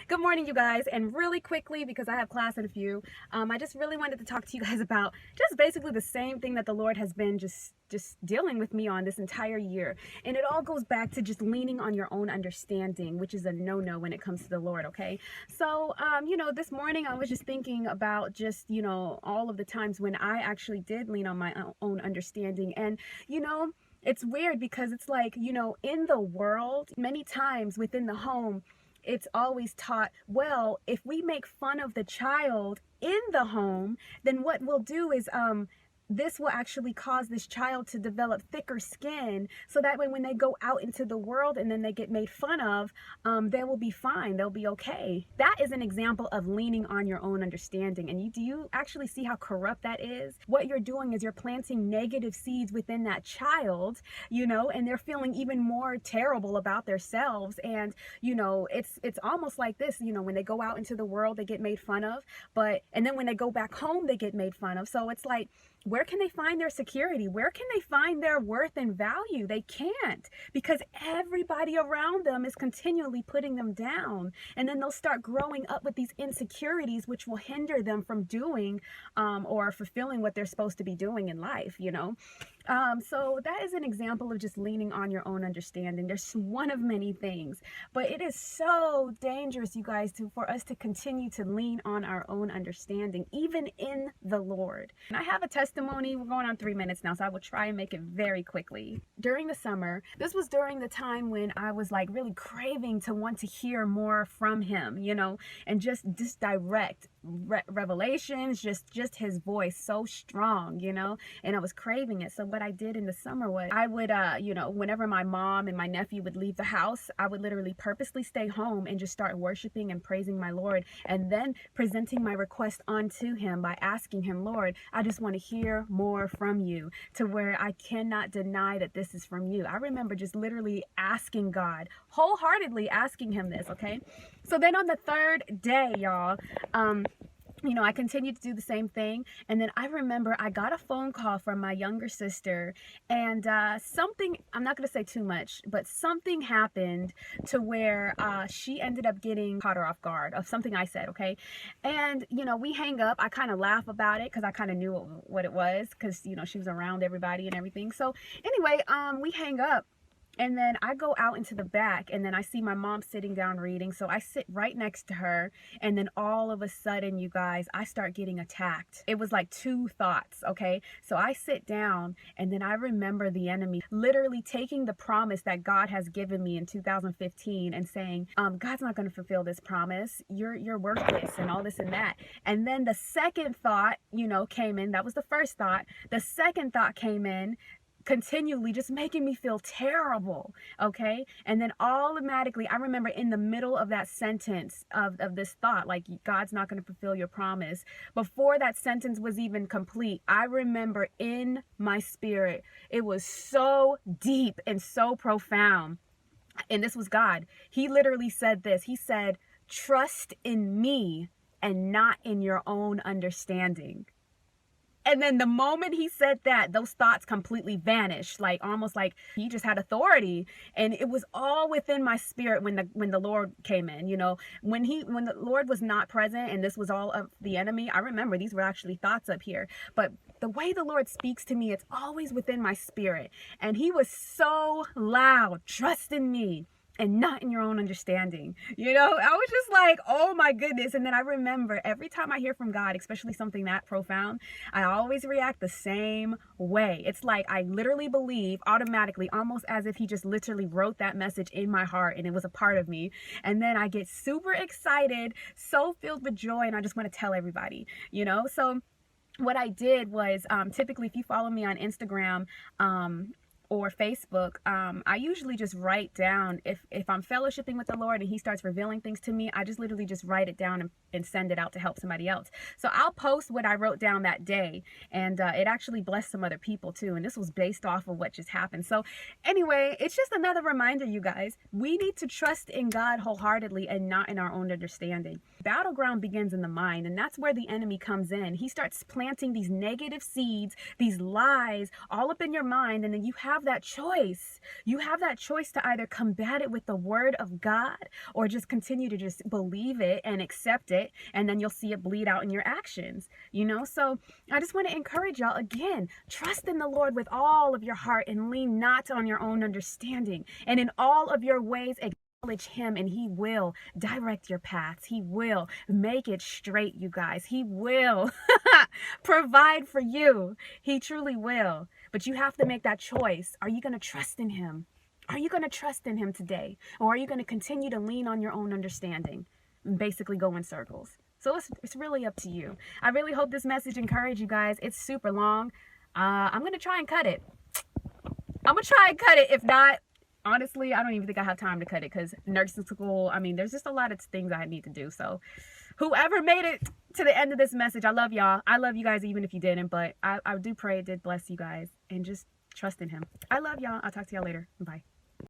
Good morning, you guys. And really quickly, because I have class in a few, I just really wanted to talk to you guys about just basically the same thing that the Lord has been just dealing with me on this entire year. And it all goes back to just leaning on your own understanding, which is a no-no when it comes to the Lord, okay? So, this morning I was just thinking about just, all of the times when I actually did lean on my own understanding. And, it's weird because it's like, in the world, many times within the home, it's always taught, well, if we make fun of the child in the home, then what we'll do is this will actually cause this child to develop thicker skin, so that way when they go out into the world and then they get made fun of, they will be fine, they'll be okay. That is an example of leaning on your own understanding. And do you actually see how corrupt that is? What you're doing is you're planting negative seeds within that child, and they're feeling even more terrible about themselves. And it's almost like this, when they go out into the world they get made fun of, and then when they go back home they get made fun of. So it's like, where can they find their security? Where can they find their worth and value? They can't, because everybody around them is continually putting them down. And then they'll start growing up with these insecurities, which will hinder them from doing or fulfilling what they're supposed to be doing in life, So that is an example of just leaning on your own understanding. There's one of many things, but it is so dangerous, you guys, for us to continue to lean on our own understanding, even in the Lord. And I have a testimony. We're going on 3 minutes now, so I will try and make it very quickly. During the summer, this was during the time when I was like really craving to want to hear more from him, and just direct revelations, just his voice so strong, and I was craving it. So what I did in the summer was I would whenever my mom and my nephew would leave the house, I would literally purposely stay home and just start worshiping and praising my Lord, and then presenting my request onto him by asking him, Lord, I just want to hear more from you, to where I cannot deny that this is from you. I remember just literally asking God, wholeheartedly asking him this, okay? So then on the third day, y'all, I continued to do the same thing. And then I remember I got a phone call from my younger sister, and something, I'm not going to say too much, but something happened to where she ended up getting caught her off guard of something I said, okay? And, we hang up. I kind of laugh about it because I kind of knew what it was, because, she was around everybody and everything. So anyway, we hang up. And then I go out into the back, and then I see my mom sitting down reading. So I sit right next to her, and then all of a sudden, you guys, I start getting attacked. It was like two thoughts, okay? So I sit down, and then I remember the enemy literally taking the promise that God has given me in 2015 and saying, God's not going to fulfill this promise. You're worthless and all this and that. And then the second thought, came in. That was the first thought. The second thought came in, continually just making me feel terrible, okay? And then automatically, I remember in the middle of that sentence of this thought, like, God's not going to fulfill your promise, before that sentence was even complete, I remember in my spirit, it was so deep and so profound. And this was God. He literally said this. He said, trust in me and not in your own understanding. And then the moment he said that, those thoughts completely vanished, like almost like he just had authority. And it was all within my spirit when the Lord came in, when the Lord was not present and this was all of the enemy. I remember these were actually thoughts up here, but the way the Lord speaks to me, it's always within my spirit. And he was so loud, trust in me and not in your own understanding. I was just like, oh my goodness. And then I remember every time I hear from God, especially something that profound, I always react the same way. It's like I literally believe automatically, almost as if he just literally wrote that message in my heart and it was a part of me. And then I get super excited, so filled with joy, and I just want to tell everybody, So what I did was, typically if you follow me on Instagram, or Facebook, I usually just write down, if I'm fellowshipping with the Lord and he starts revealing things to me, I just literally just write it down and send it out to help somebody else. So I'll post what I wrote down that day, and it actually blessed some other people too, and this was based off of what just happened. So anyway, it's just another reminder, you guys, we need to trust in God wholeheartedly and not in our own understanding. Battleground begins in the mind, and that's where the enemy comes in. He starts planting these negative seeds, these lies all up in your mind, and then you have have that choice. You have that choice to either combat it with the word of God or just continue to just believe it and accept it, and then you'll see it bleed out in your actions, you know? So I just want to encourage y'all again, trust in the Lord with all of your heart and lean not on your own understanding. And in all of your ways, acknowledge him, and he will direct your paths. He will make it straight, you guys. He will provide for you. He truly will. But you have to make that choice. Are you going to trust in him? Are you going to trust in him today? Or are you going to continue to lean on your own understanding and basically go in circles? So it's really up to you. I really hope this message encouraged you guys. It's super long. I'm going to try and cut it. If not, honestly, I don't even think I have time to cut it because nursing school, I mean, there's just a lot of things I need to do. So whoever made it to the end of this message, I love y'all. I love you guys even if you didn't, but I do pray it did bless you guys, and just trust in him. I love y'all. I'll talk to y'all later. Bye.